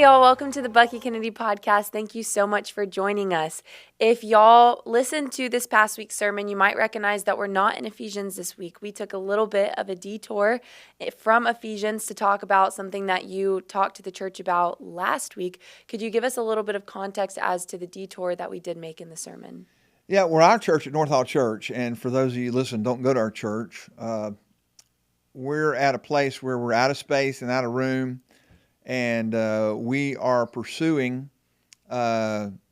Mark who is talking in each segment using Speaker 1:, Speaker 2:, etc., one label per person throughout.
Speaker 1: Hey, y'all. Welcome to the Bucky Kennedy podcast. Thank you so much for joining us. If y'all listened to this past week's sermon, you might recognize that we're not in Ephesians this week. We took a little bit of a detour from Ephesians to talk about something that you talked to the church about last week. Could you give us a little bit of context as to the detour that we did make in the sermon?
Speaker 2: Yeah, we're our church at North Hall Church, and for those of you who listen, don't go to our church. We're at a place where we're out of space and out of room, and we are pursuing, hopefully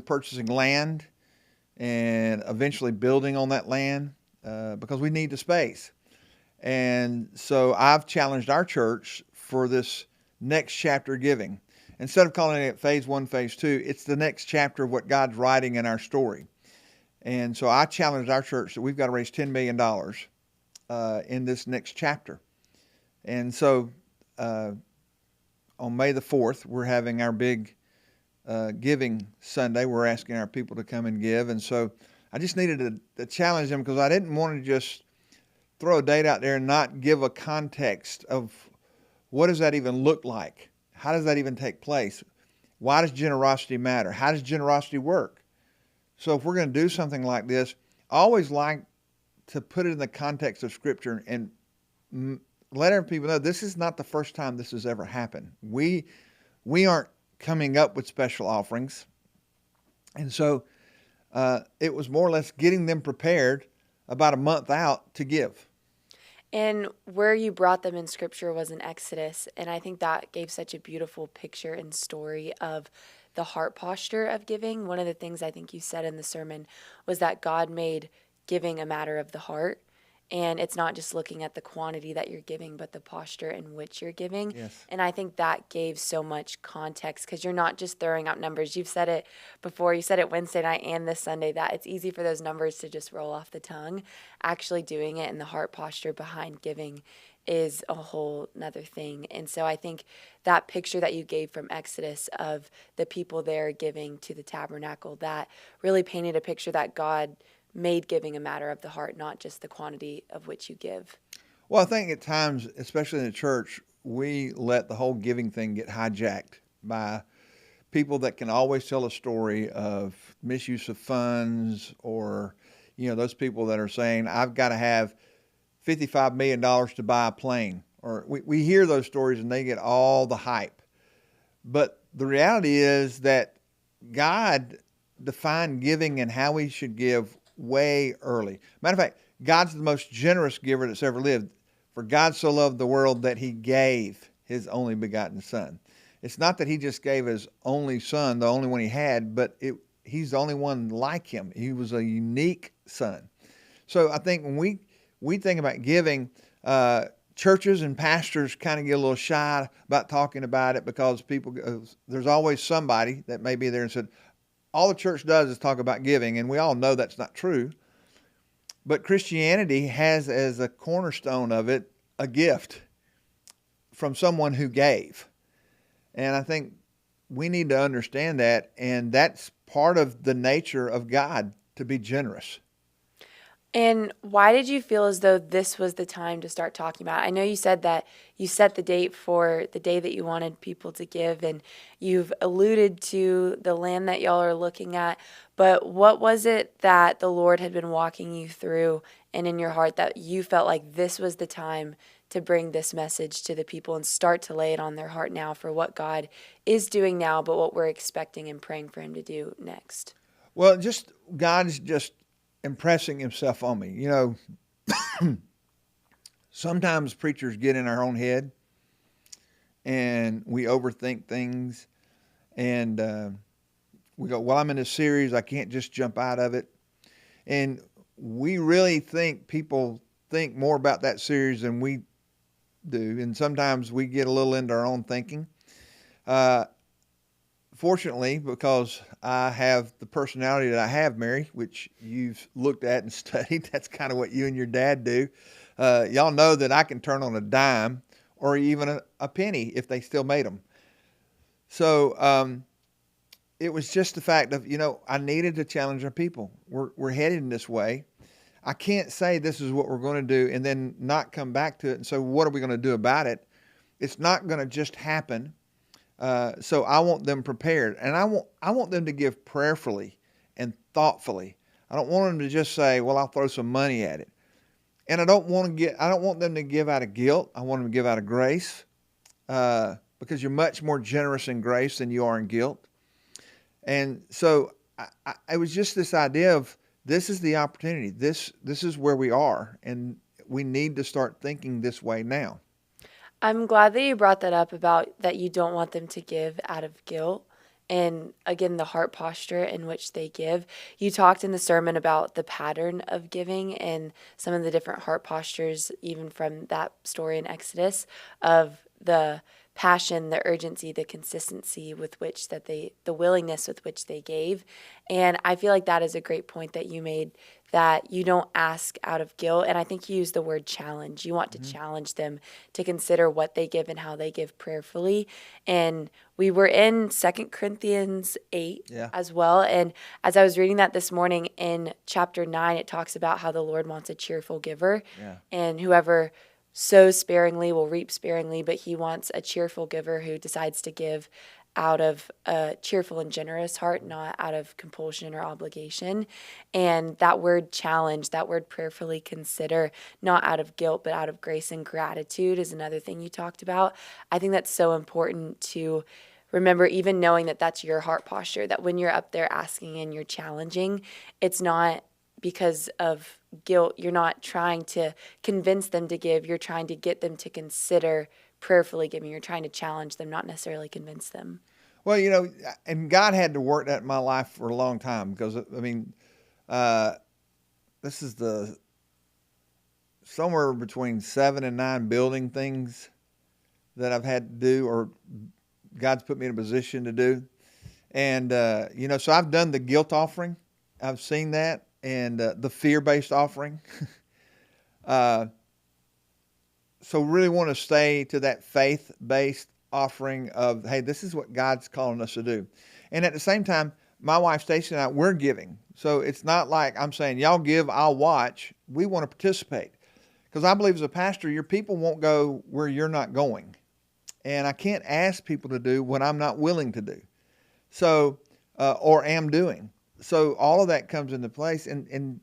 Speaker 2: purchasing land and eventually building on that land because we need the space. And so I've challenged our church for this next chapter of giving. Instead of calling it phase 1, phase 2, it's the next chapter of what God's writing in our story. And so I challenged our church that we've got to raise $10 million in this next chapter. And so on May the 4th, we're having our big giving Sunday. We're asking our people to come and give. And so I just needed to challenge them because I didn't want to just throw a date out there and not give a context of what does that even look like? How does that even take place? Why does generosity matter? How does generosity work? So if we're going to do something like this, I always like to put it in the context of Scripture and let our people know this is not the first time this has ever happened. We aren't coming up with special offerings. And so it was more or less getting them prepared about a month out to give.
Speaker 1: And where you brought them in scripture was in Exodus. And I think that gave such a beautiful picture and story of the heart posture of giving. One of the things I think you said in the sermon was that God made giving a matter of the heart. And it's not just looking at the quantity that you're giving, but the posture in which you're giving.
Speaker 2: Yes.
Speaker 1: And I think that gave so much context because you're not just throwing out numbers. You've said it before. You said it Wednesday night and this Sunday that it's easy for those numbers to just roll off the tongue. Actually doing it and the heart posture behind giving is a whole nother thing. And so I think that picture that you gave from Exodus of the people there giving to the tabernacle, that really painted a picture that God made giving a matter of the heart, not just the quantity of which you give.
Speaker 2: Well, I think at times, especially in the church, we let the whole giving thing get hijacked by people that can always tell a story of misuse of funds or, those people that are saying, I've got to have $55 million to buy a plane. Or we hear those stories and they get all the hype. But the reality is that God defined giving and how we should give way early. Matter of fact, God's the most generous giver that's ever lived. For God so loved the world that he gave his only begotten son. It's not that he just gave his only son, the only one he had, but he's the only one like him. He was a unique son. So I think when we think about giving, churches and pastors kind of get a little shy about talking about it because there's always somebody that may be there and said, all the church does is talk about giving, and we all know that's not true. But Christianity has as a cornerstone of it a gift from someone who gave. And I think we need to understand that, and that's part of the nature of God, to be generous.
Speaker 1: And why did you feel as though this was the time to start talking about it? I know you said that you set the date for the day that you wanted people to give, and you've alluded to the land that y'all are looking at, but what was it that the Lord had been walking you through and in your heart that you felt like this was the time to bring this message to the people and start to lay it on their heart now for what God is doing now, but what we're expecting and praying for him to do next?
Speaker 2: Well, God's just impressing himself on me. Sometimes preachers get in our own head and we overthink things and we go, well, I'm in this series, I can't just jump out of it. And we really think people think more about that series than we do. And sometimes we get a little into our own thinking. Fortunately, because I have the personality that I have, Mary, which you've looked at and studied, that's kind of what you and your dad do. Y'all know that I can turn on a dime or even a penny if they still made them. So it was just the fact of, I needed to challenge our people. We're headed in this way. I can't say this is what we're going to do and then not come back to it and say, what are we going to do about it? It's not going to just happen. So I want them prepared, and I want them to give prayerfully and thoughtfully. I don't want them to just say, "Well, I'll throw some money at it," and I don't want them to give out of guilt. I want them to give out of grace, because you're much more generous in grace than you are in guilt. And so it was just this idea of this is the opportunity. This is where we are, and we need to start thinking this way now.
Speaker 1: I'm glad that you brought that up about that you don't want them to give out of guilt. And again, the heart posture in which they give. You talked in the sermon about the pattern of giving and some of the different heart postures, even from that story in Exodus, of the passion, the urgency, the consistency with which the willingness with which they gave. And I feel like that is a great point that you made, that you don't ask out of guilt. And I think you used the word challenge. You want to challenge them to consider what they give and how they give prayerfully. And we were in 2 Corinthians 8
Speaker 2: Yeah.
Speaker 1: as well. And as I was reading that this morning in chapter 9, it talks about how the Lord wants a cheerful giver.
Speaker 2: Yeah.
Speaker 1: And whoever sows sparingly will reap sparingly, but he wants a cheerful giver who decides to give out of a cheerful and generous heart, not out of compulsion or obligation. And that word challenge, that word prayerfully consider, not out of guilt, but out of grace and gratitude is another thing you talked about. I think that's so important to remember, even knowing that that's your heart posture, that when you're up there asking and you're challenging, it's not because of guilt. You're not trying to convince them to give. You're trying to get them to consider prayerfully giving. You're trying to challenge them, not necessarily convince them.
Speaker 2: Well, and God had to work that in my life for a long time because I mean, this is the somewhere between 7 and 9 building things that I've had to do, or God's put me in a position to do. And, so I've done the guilt offering. I've seen that, and the fear-based offering. So really want to stay to that faith-based offering of, hey, this is what God's calling us to do. And at the same time, my wife Stacy and I, we're giving. So it's not like I'm saying, y'all give, I'll watch. We want to participate. Because I believe as a pastor, your people won't go where you're not going. And I can't ask people to do what I'm not willing to do. So, or am doing. So all of that comes into place. And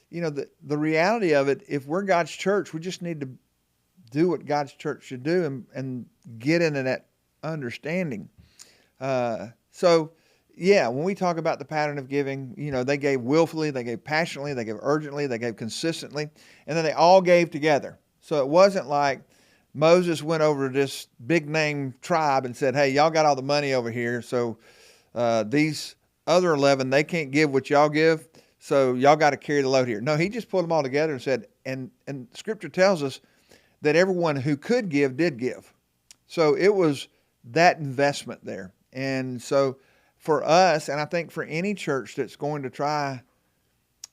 Speaker 2: the reality of it, if we're God's church, we just need to do what God's church should do and get into that understanding. When we talk about the pattern of giving, they gave willfully, they gave passionately, they gave urgently, they gave consistently, and then they all gave together. So it wasn't like Moses went over to this big name tribe and said, hey, y'all got all the money over here, so these other 11, they can't give what y'all give, so y'all got to carry the load here. No, he just pulled them all together and said, and Scripture tells us that everyone who could give did give. So it was that investment there. And so for us, and I think for any church that's going to try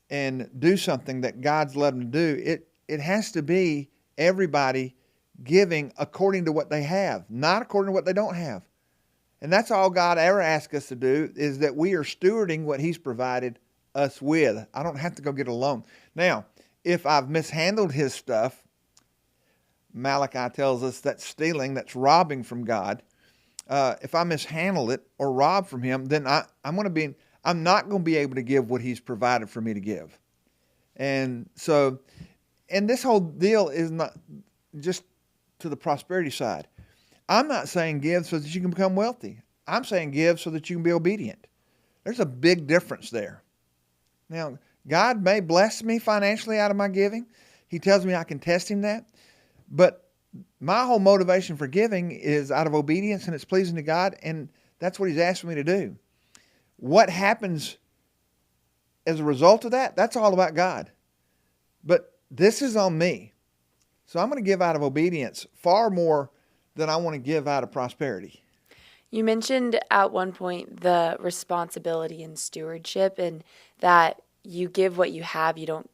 Speaker 2: and do something that God's led them to do, it has to be everybody giving according to what they have, not according to what they don't have. And that's all God ever asks us to do, is that we are stewarding what He's provided us with. I don't have to go get a loan. Now, if I've mishandled His stuff, Malachi tells us that's stealing, that's robbing from God. If I mishandle it or rob from Him, then I'm not going to be able to give what He's provided for me to give. And so, and this whole deal is not just to the prosperity side. I'm not saying give so that you can become wealthy. I'm saying give so that you can be obedient. There's a big difference there. Now, God may bless me financially out of my giving. He tells me I can test Him that. But my whole motivation for giving is out of obedience, and it's pleasing to God, and that's what He's asked me to do. What happens as a result of that, that's all about God. But this is on me. So I'm going to give out of obedience far more than I want to give out of prosperity.
Speaker 1: You mentioned at one point the responsibility and stewardship, and that you give what you have. You don't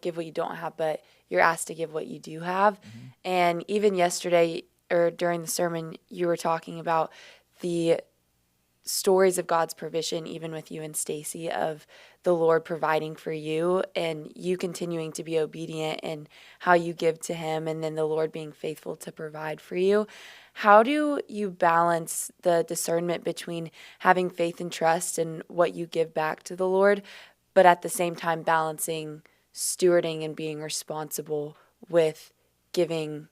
Speaker 1: give what you don't have, but you're asked to give what you do have. Mm-hmm. And even yesterday or during the sermon, you were talking about the stories of God's provision, even with you and Stacy, of the Lord providing for you and you continuing to be obedient in how you give to Him, and then the Lord being faithful to provide for you. How do you balance the discernment between having faith and trust in what you give back to the Lord, but at the same time balancing stewarding and being responsible with giving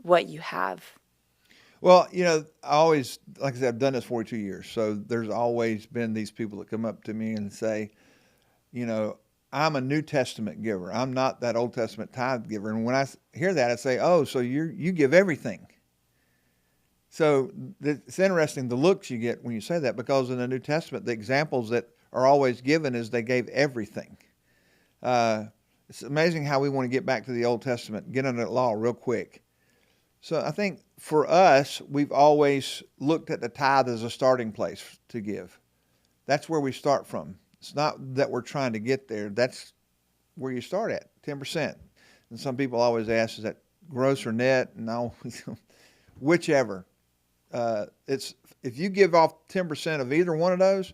Speaker 1: what you have?
Speaker 2: Well, I always, like I said, I've done this 42 years. So there's always been these people that come up to me and say, you know, I'm a New Testament giver. I'm not that Old Testament tithe giver. And when I hear that, I say, oh, so you give everything. So it's interesting the looks you get when you say that, because in the New Testament, the examples that are always given is they gave everything. It's amazing how we want to get back to the Old Testament, get under that law real quick. So I think for us, we've always looked at the tithe as a starting place to give. That's where we start from. It's not that we're trying to get there. That's where you start at, 10%. And some people always ask, is that gross or net? No, whichever. It's if you give off 10% of either one of those,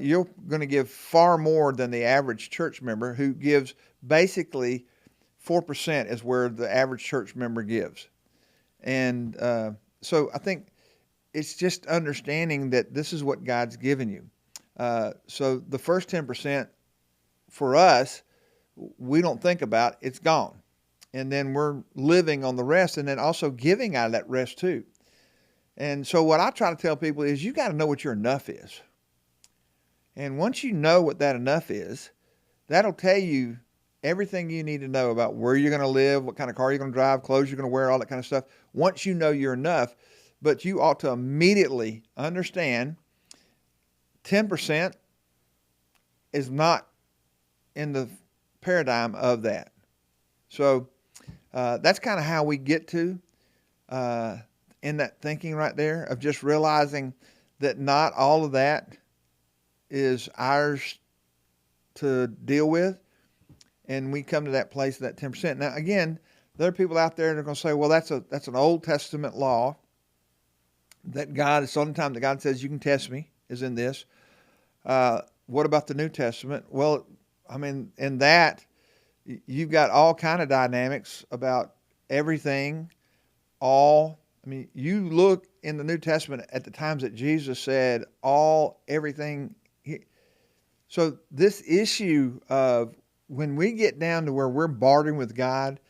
Speaker 2: you're going to give far more than the average church member, who gives basically 4% is where the average church member gives. And so I think it's just understanding that this is what God's given you. So the first 10% for us, we don't think about, it's gone. And then we're living on the rest, and then also giving out of that rest too. And so what I try to tell people is, you got to know what your enough is. And once you know what that enough is, that'll tell you everything you need to know about where you're going to live, what kind of car you're going to drive, clothes you're going to wear, all that kind of stuff. Once you know you're enough, but you ought to immediately understand 10% is not in the paradigm of that. So that's kind of how we get to in that thinking right there, of just realizing that not all of that is ours to deal with. And we come to that place of that 10%. Now, again, there are people out there that are going to say, well, that's an Old Testament law that God, it's the only time that God says you can test me is in this. What about the New Testament? Well, I mean, in that, you've got all kind of dynamics about everything, all. I mean, you look in the New Testament at the times that Jesus said all, everything. So this issue of when we get down to where we're bartering with God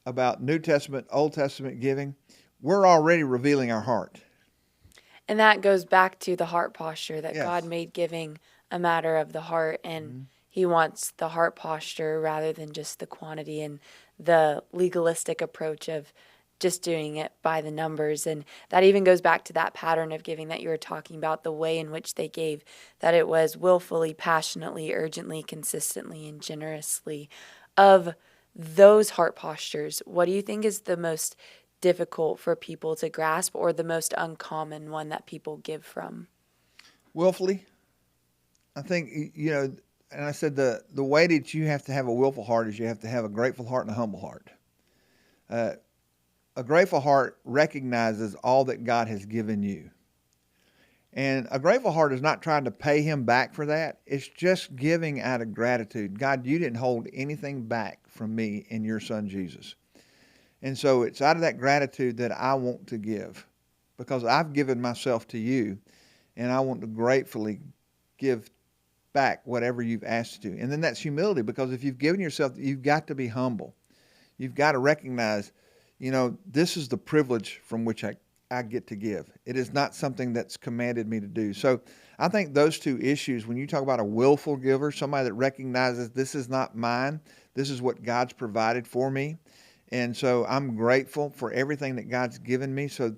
Speaker 2: about New Testament, Old Testament giving, we're already revealing our heart.
Speaker 1: And that goes back to the heart posture, that
Speaker 2: Yes.
Speaker 1: God made giving a matter of the heart, and He wants the heart posture rather than just the quantity and the legalistic approach of just doing it by the numbers. And that even goes back to that pattern of giving that you were talking about, the way in which they gave, that it was willfully, passionately, urgently, consistently, and generously. Of those heart postures, what do you think is the most difficult for people to grasp, or the most uncommon one that people give from?
Speaker 2: Willfully. I think, and I said the way that you have to have a willful heart is you have to have a grateful heart and a humble heart. A grateful heart recognizes all that God has given you. And a grateful heart is not trying to pay Him back for that. It's just giving out of gratitude. God, you didn't hold anything back from me in your Son, Jesus. And so it's out of that gratitude that I want to give, because I've given myself to you, and I want to gratefully give back whatever you've asked to. And then that's humility, because if you've given yourself, you've got to be humble. You've got to recognize, this is the privilege from which I get to give. It is not something that's commanded me to do. So I think those two issues, when you talk about a willful giver, somebody that recognizes this is not mine, this is what God's provided for me. And so I'm grateful for everything that God's given me. So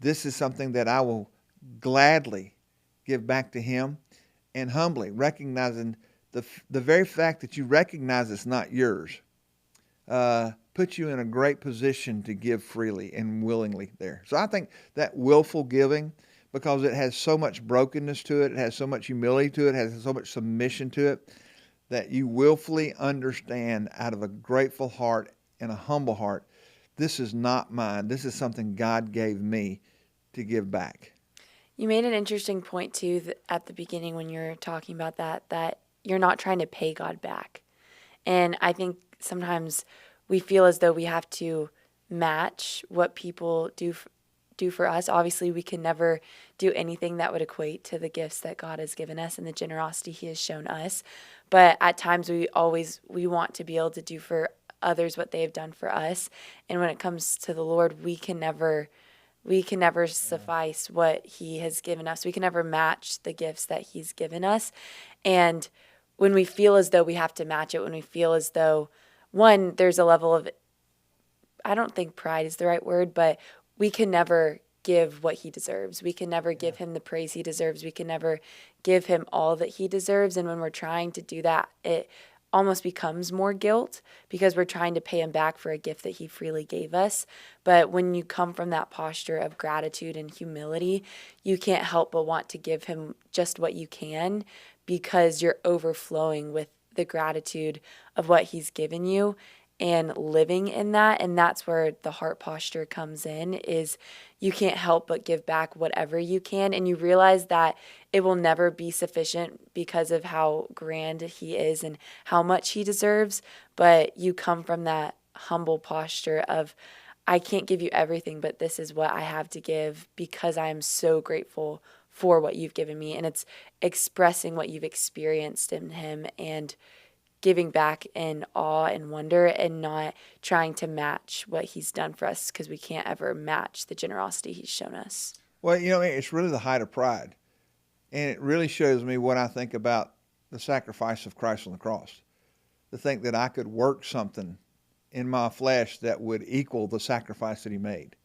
Speaker 2: this is something that I will gladly give back to Him, and humbly recognizing the very fact that you recognize it's not yours. Puts you in a great position to give freely and willingly there. So I think that willful giving, because it has so much brokenness to it, it has so much humility to it, it has so much submission to it, that you willfully understand out of a grateful heart and a humble heart, this is not mine. This is something God gave me to give back.
Speaker 1: You made an interesting point too at the beginning when you were talking about that you're not trying to pay God back. And I think sometimes we feel as though we have to match what people do for us. Obviously, we can never do anything that would equate to the gifts that God has given us and the generosity he has shown us. But at times we want to be able to do for others what they have done for us. And when it comes to the Lord, we can never suffice what he has given us. We can never match the gifts that he's given us. And when we feel as though we have to match it, when we feel as though, one, there's a level of, I don't think pride is the right word, but we can never give what he deserves. We can never give him the praise he deserves. We can never give him all that he deserves. And when we're trying to do that, it almost becomes more guilt because we're trying to pay him back for a gift that he freely gave us. But when you come from that posture of gratitude and humility, you can't help but want to give him just what you can because you're overflowing with the gratitude of what he's given you and living in that. And that's where the heart posture comes in, is you can't help but give back whatever you can. And you realize that it will never be sufficient because of how grand he is and how much he deserves. But you come from that humble posture of, I can't give you everything, but this is what I have to give because I am so grateful for what you've given me. And it's expressing what you've experienced in him and giving back in awe and wonder and not trying to match what he's done for us because we can't ever match the generosity he's shown us.
Speaker 2: Well, it's really the height of pride. And it really shows me what I think about the sacrifice of Christ on the cross. To think that I could work something in my flesh that would equal the sacrifice that he made.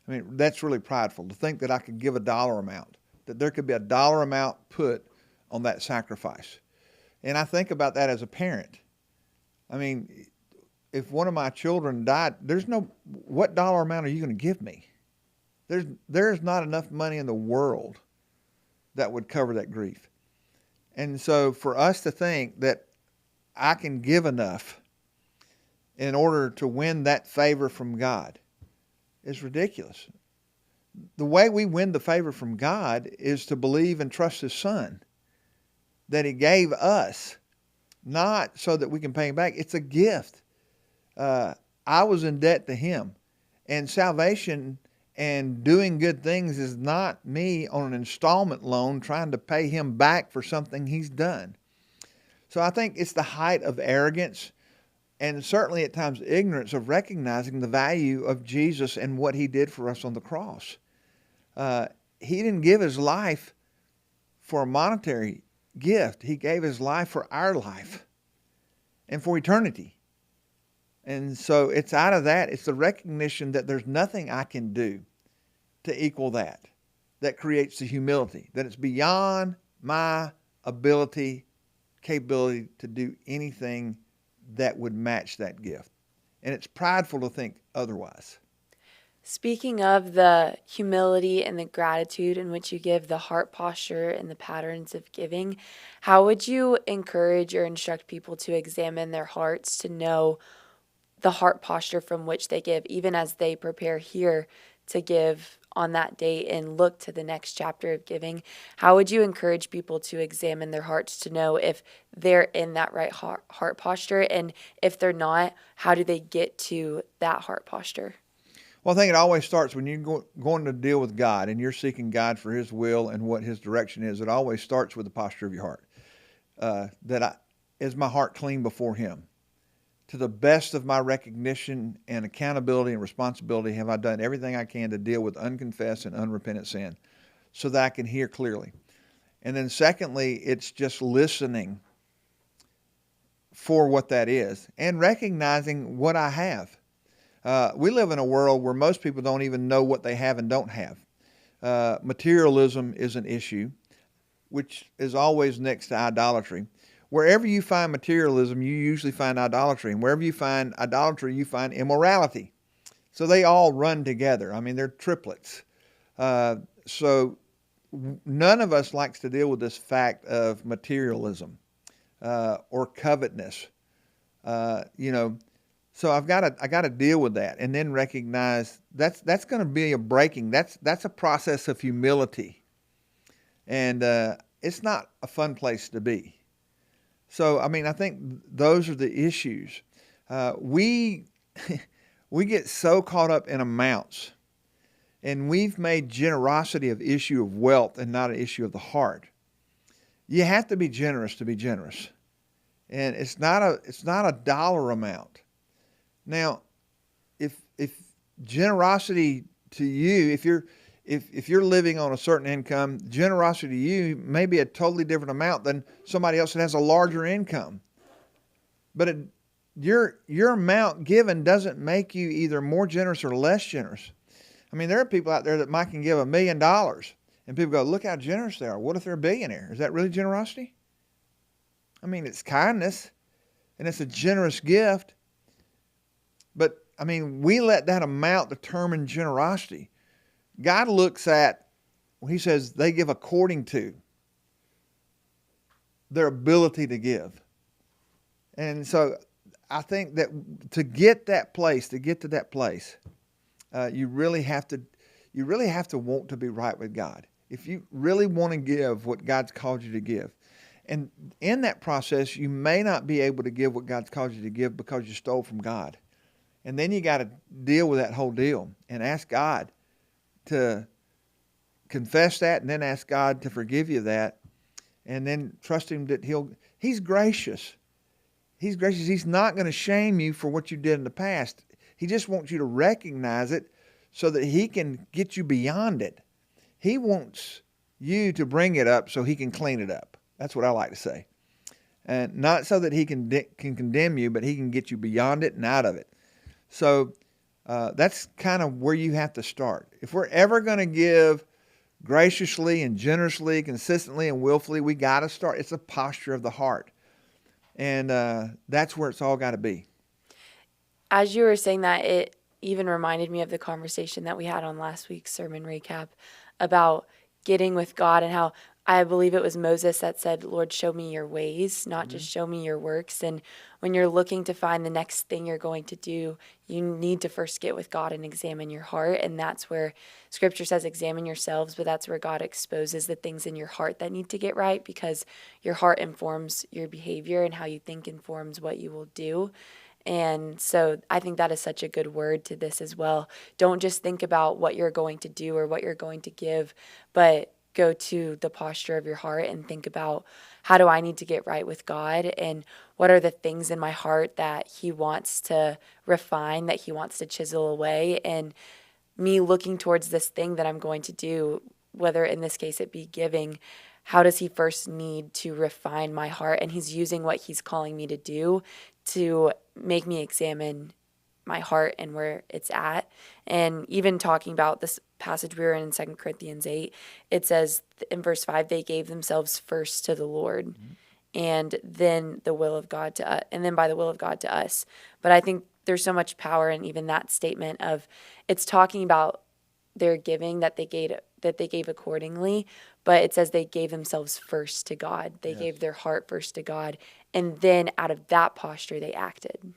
Speaker 2: I mean, that's really prideful. To think that I could give a dollar amount, that there could be a dollar amount put on that sacrifice. And I think about that as a parent. I mean, if one of my children died, what dollar amount are you going to give me? There's not enough money in the world that would cover that grief. And so for us to think that I can give enough in order to win that favor from God is ridiculous. The way we win the favor from God is to believe and trust his Son that he gave us, not so that we can pay him back. It's a gift. I was in debt to him. And salvation and doing good things is not me on an installment loan trying to pay him back for something he's done. So I think it's the height of arrogance and certainly at times ignorance of recognizing the value of Jesus and what he did for us on the cross. He didn't give his life for a monetary gift. He gave his life for our life and for eternity. And so it's out of that, it's the recognition that there's nothing I can do to equal that creates the humility, that it's beyond my capability to do anything that would match that gift. And it's prideful to think otherwise.
Speaker 1: Speaking of the humility and the gratitude in which you give, the heart posture and the patterns of giving, how would you encourage or instruct people to examine their hearts to know the heart posture from which they give, even as they prepare here to give on that date and look to the next chapter of giving? How would you encourage people to examine their hearts to know if they're in that right heart posture? And if they're not, how do they get to that heart posture?
Speaker 2: Well, I think it always starts when you're going to deal with God and you're seeking God for his will and what his direction is. It always starts with the posture of your heart. Is my heart clean before him? To the best of my recognition and accountability and responsibility, have I done everything I can to deal with unconfessed and unrepentant sin so that I can hear clearly? And then secondly, it's just listening for what that is and recognizing what I have. We live in a world where most people don't even know what they have and don't have. Materialism is an issue, which is always next to idolatry. Wherever you find materialism, you usually find idolatry. And wherever you find idolatry, you find immorality. So they all run together. I mean, they're triplets. So none of us likes to deal with this fact of materialism or covetousness. So I got to deal with that, and then recognize that's going to be a breaking. That's a process of humility And it's not a fun place to be. So, I mean, I think those are the issues. We we get so caught up in amounts, and we've made generosity an issue of wealth and not an issue of the heart. You have to be generous to be generous, and it's not a dollar amount. Now, if generosity to you, if you're living on a certain income, generosity to you may be a totally different amount than somebody else that has a larger income. But your amount given doesn't make you either more generous or less generous. I mean, there are people out there that might can give $1 million, and people go, "Look how generous they are." What if they're a billionaire? Is that really generosity? I mean, it's kindness, and it's a generous gift. But I mean, we let that amount determine generosity. God looks at, well, He says they give according to their ability to give. And so I think that to get to that place, you really have to want to be right with God. If you really want to give what God's called you to give, and in that process, you may not be able to give what God's called you to give because you stole from God. And then you got to deal with that whole deal and ask God to confess that, and then ask God to forgive you that, and then trust Him that He's gracious. He's gracious. He's not going to shame you for what you did in the past. He just wants you to recognize it so that He can get you beyond it. He wants you to bring it up so He can clean it up. That's what I like to say. And not so that He can condemn you, but He can get you beyond it and out of it. So that's kind of where you have to start. If we're ever going to give graciously and generously, consistently and willfully, we got to start. It's a posture of the heart. And that's where it's all got to be.
Speaker 1: As you were saying that, it even reminded me of the conversation that we had on last week's sermon recap about getting with God, and how I believe it was Moses that said, "Lord, show me your ways, not just show me your works." And when you're looking to find the next thing you're going to do, you need to first get with God and examine your heart. And that's where Scripture says examine yourselves, but that's where God exposes the things in your heart that need to get right, because your heart informs your behavior, and how you think informs what you will do. And so I think that is such a good word to this as well. Don't just think about what you're going to do or what you're going to give, but go to the posture of your heart and think about, how do I need to get right with God? And what are the things in my heart that He wants to refine, that He wants to chisel away? And me looking towards this thing that I'm going to do, whether in this case it be giving, how does He first need to refine my heart? And He's using what He's calling me to do to make me examine my heart and where it's at. And even talking about this passage we were in 2 Corinthians 8, it says in verse 5, they gave themselves first to the Lord, and then the will of God to us, and then by the will of God to us. But I think there's so much power in even that statement of, it's talking about their giving, that they gave accordingly, but it says they gave themselves first to God. They gave their heart first to God, and then out of that posture they acted.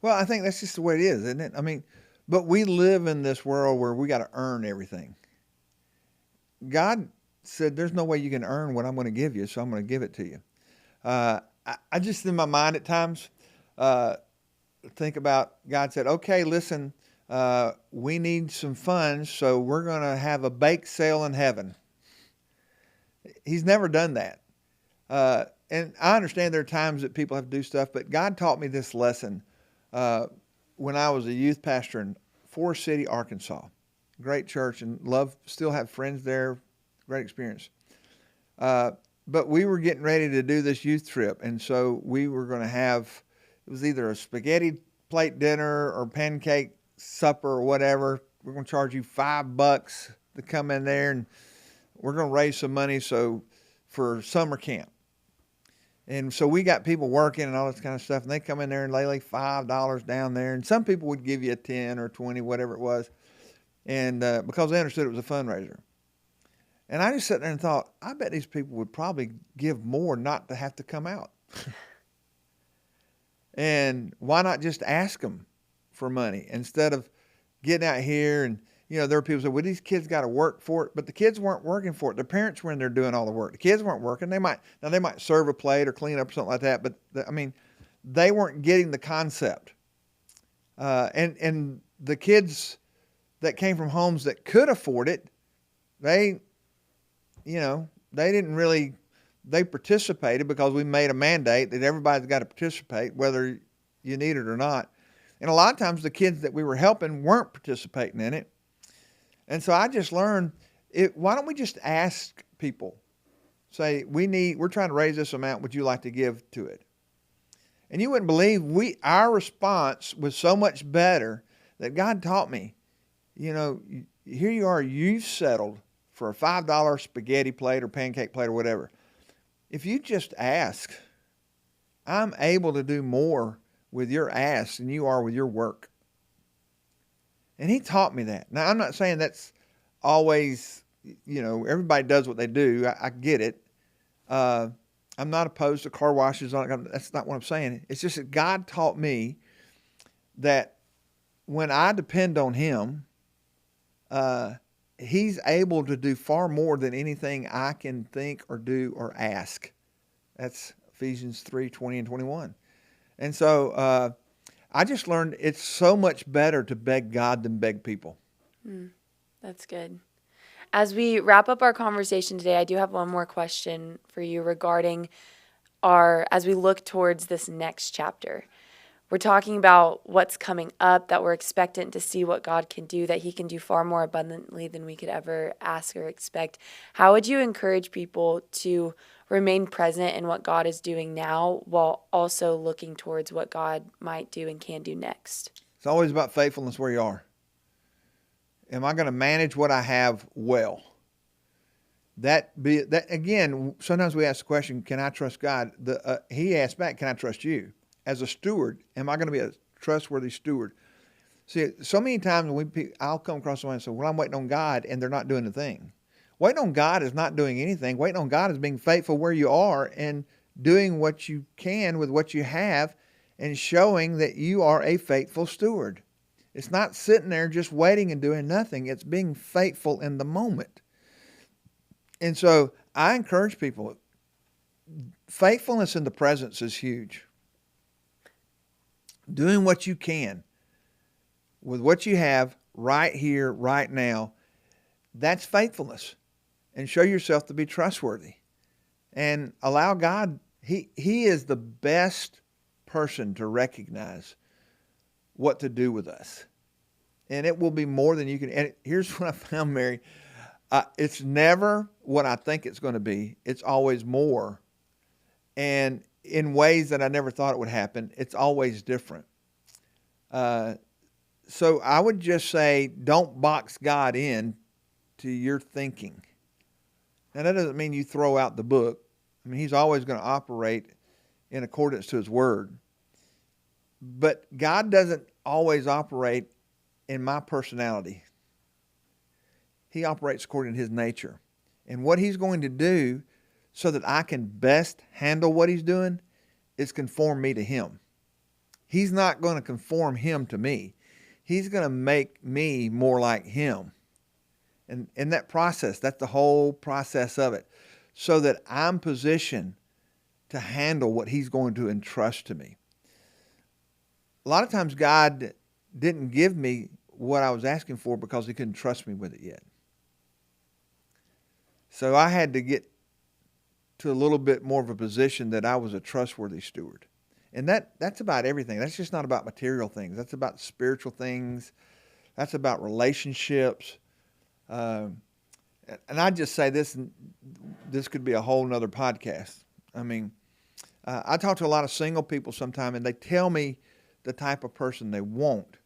Speaker 2: Well, I think that's just the way it is, isn't it? I mean, but we live in this world where we got to earn everything. God said, there's no way you can earn what I'm going to give you, so I'm going to give it to you. I just, in my mind at times, think about, God said, okay, listen, we need some funds, so we're going to have a bake sale in heaven. He's never done that. And I understand there are times that people have to do stuff, but God taught me this lesson when I was a youth pastor in Forest City, Arkansas. Great church, and still have friends there. Great experience. But we were getting ready to do this youth trip, and so we were going to have, it was either a spaghetti plate dinner or pancake supper or whatever. We're going to charge you $5 to come in there, and we're going to raise some money for summer camp. And so we got people working and all this kind of stuff, and they come in there and lay like $5 down there, and some people would give you a 10 or 20, whatever it was, and because they understood it was a fundraiser. And I just sat there and thought, I bet these people would probably give more not to have to come out. And why not just ask them for money instead of getting out here There were people who said, well, these kids got to work for it. But the kids weren't working for it. Their parents were in there doing all the work. The kids weren't working. They might serve a plate or clean up or something like that. But, they weren't getting the concept. And the kids that came from homes that could afford it, they didn't really, they participated because we made a mandate that everybody's got to participate, whether you need it or not. And a lot of times the kids that we were helping weren't participating in it. And so I just learned, why don't we just ask people, say, we're trying to raise this amount, would you like to give to it? And you wouldn't believe our response was so much better that God taught me, here you are, you've settled for a $5 spaghetti plate or pancake plate or whatever. If you just ask, I'm able to do more with your ask than you are with your work. And he taught me that. Now, I'm not saying that's always, everybody does what they do. I get it. I'm not opposed to car washes. That's not what I'm saying. It's just that God taught me that when I depend on him, he's able to do far more than anything I can think or do or ask. That's Ephesians 3:20 and 21. And so I just learned it's so much better to beg God than beg people.
Speaker 1: That's good. As we wrap up our conversation today, I do have one more question for you regarding as we look towards this next chapter. We're talking about what's coming up, that we're expectant to see what God can do, that he can do far more abundantly than we could ever ask or expect. How would you encourage people to remain present in what God is doing now while also looking towards what God might do and can do next?
Speaker 2: It's always about faithfulness where you are. Am I going to manage what I have well? That again, sometimes we ask the question, can I trust God? He asked back, can I trust you? As a steward, am I going to be a trustworthy steward? See, so many times I'll come across someone and say, well, I'm waiting on God, and they're not doing a thing. Waiting on God is not doing anything. Waiting on God is being faithful where you are and doing what you can with what you have and showing that you are a faithful steward. It's not sitting there just waiting and doing nothing. It's being faithful in the moment. And so I encourage people, faithfulness in the presence is huge. Doing what you can with what you have right here, right now, that's faithfulness. And show yourself to be trustworthy. And allow God, He is the best person to recognize what to do with us. And it will be more than you can. And here's what I found, Mary. It's never what I think it's going to be. It's always more. And in ways that I never thought it would happen. It's always different. So I would just say, don't box God in to your thinking. Now, that doesn't mean you throw out the book. I mean, He's always going to operate in accordance to His Word. But God doesn't always operate in my personality. He operates according to His nature. And what He's going to do so that I can best handle what He's doing is conform me to Him. He's not going to conform Him to me. He's going to make me more like Him. And in that process, that's the whole process of it, so that I'm positioned to handle what He's going to entrust to me. A lot of times God didn't give me what I was asking for because He couldn't trust me with it yet. So I had to get to a little bit more of a position that I was a trustworthy steward. And that's about everything. That's just not about material things. That's about spiritual things. That's about relationships. And I just say this, and this could be a whole nother podcast. I mean, I talk to a lot of single people sometimes, and they tell me the type of person they want.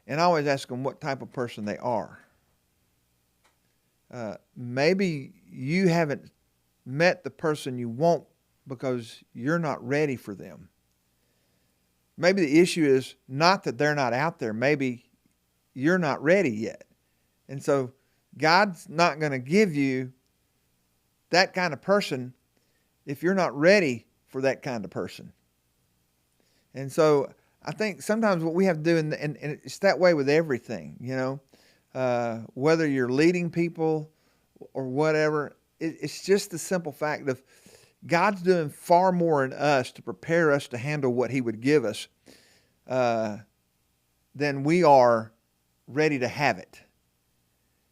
Speaker 2: And I always ask them what type of person they are. Maybe you haven't met the person you want because you're not ready for them. Maybe the issue is not that they're not out there. Maybe you're not ready yet. And so God's not going to give you that kind of person if you're not ready for that kind of person. And so I think sometimes what we have to do, and it's that way with everything, whether you're leading people or whatever. It's just the simple fact of God's doing far more in us to prepare us to handle what He would give us than we are ready to have it.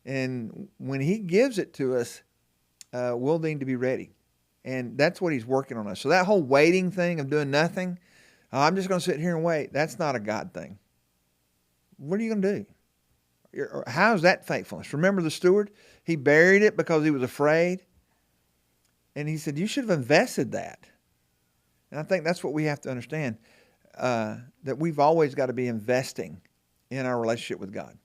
Speaker 2: And when He gives it to us, we'll need to be ready. And that's what He's working on us. So that whole waiting thing of doing nothing, I'm just going to sit here and wait, that's not a God thing. What are you going to do? How is that faithfulness? Remember the steward? He buried it because he was afraid. And He said, you should have invested that. And I think that's what we have to understand, that we've always got to be investing in our relationship with God.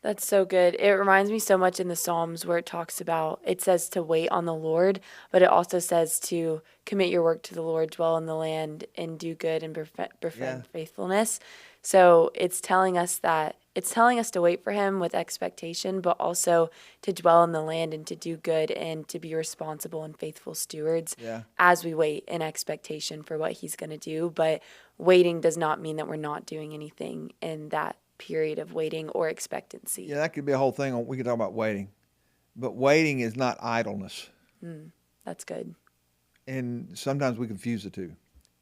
Speaker 1: That's so good. It reminds me so much in the Psalms where it says to wait on the Lord, but it also says to commit your work to the Lord, dwell in the land, and do good and befriend faithfulness. So it's telling us to wait for Him with expectation, but also to dwell in the land and to do good and to be responsible and faithful stewards as we wait in expectation for what He's going to do. But waiting does not mean that we're not doing anything in that period of waiting or expectancy.
Speaker 2: Yeah, that could be a whole thing. We could talk about waiting. But waiting is not idleness.
Speaker 1: That's good.
Speaker 2: And sometimes we confuse the two.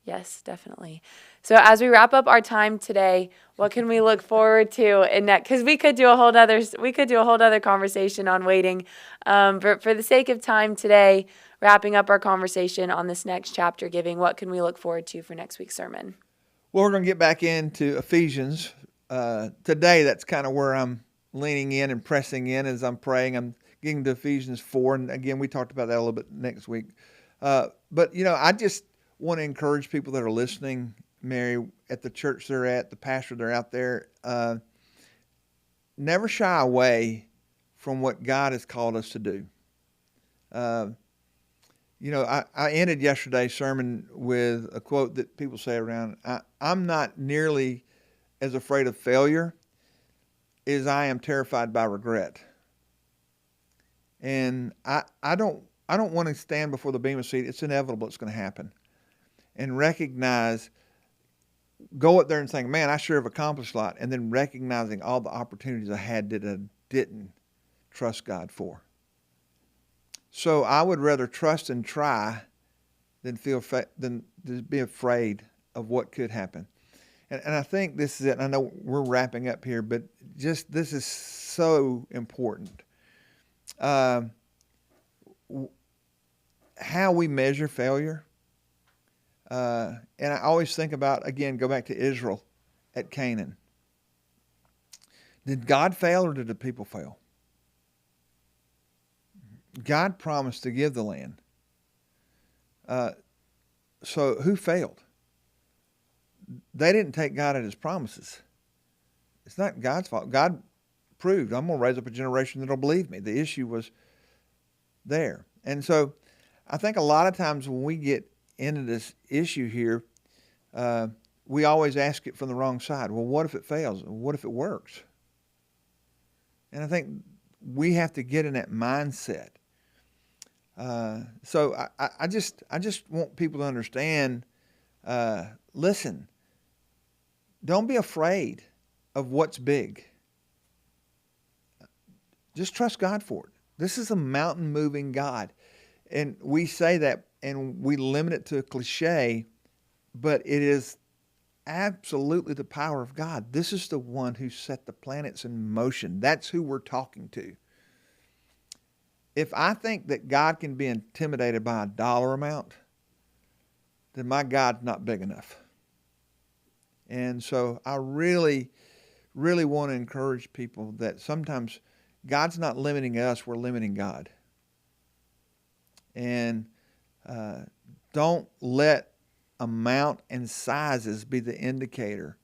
Speaker 1: Yes, definitely. So as we wrap up our time today, what can we look forward to in that? Because we could do a whole other conversation on waiting. But for the sake of time today, wrapping up our conversation on this next chapter, giving, what can we look forward to for next week's sermon?
Speaker 2: Well, we're going to get back into Ephesians. Today, that's kind of where I'm leaning in and pressing in as I'm praying. I'm getting to Ephesians 4. And again, we talked about that a little bit next week. But, I just want to encourage people that are listening, Mary, at the church they're at, the pastor they're out there, never shy away from what God has called us to do. I ended yesterday's sermon with a quote that people say around, I'm not nearly as afraid of failure as I am terrified by regret. And I don't want to stand before the bema seat. It's inevitable. It's going to happen. And go up there and saying, man, I sure have accomplished a lot. And then recognizing all the opportunities I had that I didn't trust God for. So I would rather trust and try than than be afraid of what could happen. And I think this is it. And I know we're wrapping up here, but just this is so important. How we measure failure. And I always think about, again, go back to Israel at Canaan. Did God fail or did the people fail? God promised to give the land. So who failed? They didn't take God at His promises. It's not God's fault. God proved, I'm going to raise up a generation that will believe me. The issue was there. And so I think a lot of times when we get into this issue here, we always ask it from the wrong side. Well, what if it fails? What if it works? And I think we have to get in that mindset. So I just want people to understand, listen, don't be afraid of what's big. Just trust God for it. This is a mountain moving God. And we say that and we limit it to a cliche, but it is absolutely the power of God. This is the one who set the planets in motion. That's who we're talking to. If I think that God can be intimidated by a dollar amount, then my God's not big enough. And so I really, really want to encourage people that sometimes God's not limiting us, we're limiting God. And don't let amount and sizes be the indicator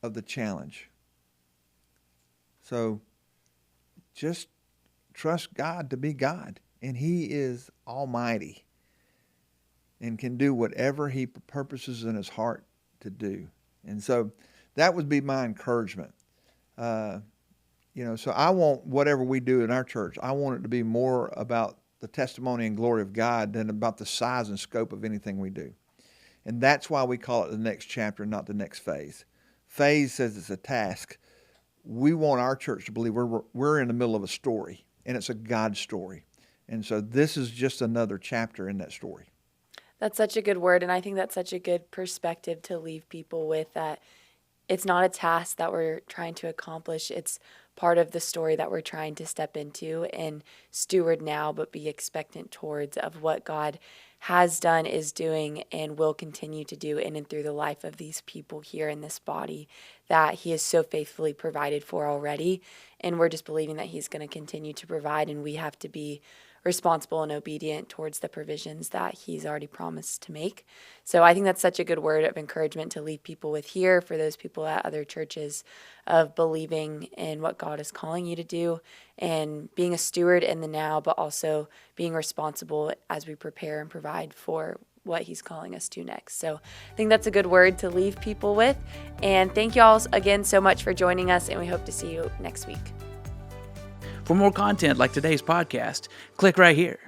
Speaker 2: of the challenge. So just trust God to be God. And He is almighty and can do whatever He purposes in His heart to do. And so that would be my encouragement. So I want whatever we do in our church, I want it to be more about the testimony and glory of God than about the size and scope of anything we do. And that's why we call it the next chapter, not the next phase. Phase says it's a task. we want our church to believe we're in the middle of a story, and it's a God story. And so this is just another chapter in that story.
Speaker 1: That's such a good word, and I think that's such a good perspective to leave people with, that it's not a task that we're trying to accomplish. It's part of the story that we're trying to step into and steward now, but be expectant towards of what God has done, is doing, and will continue to do in and through the life of these people here in this body that he has so faithfully provided for already. And we're just believing that he's going to continue to provide, and we have to be responsible and obedient towards the provisions that he's already promised to make. So I think that's such a good word of encouragement to leave people with here, for those people at other churches, of believing in what God is calling you to do and being a steward in the now, but also being responsible as we prepare and provide for what he's calling us to next. So I think that's a good word to leave people with. And thank you all again so much for joining us, and we hope to see you next week.
Speaker 3: For more content like today's podcast, click right here.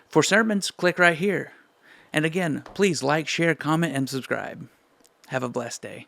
Speaker 3: For sermons, click right here. And again, please like, share, comment, and subscribe. Have a blessed day.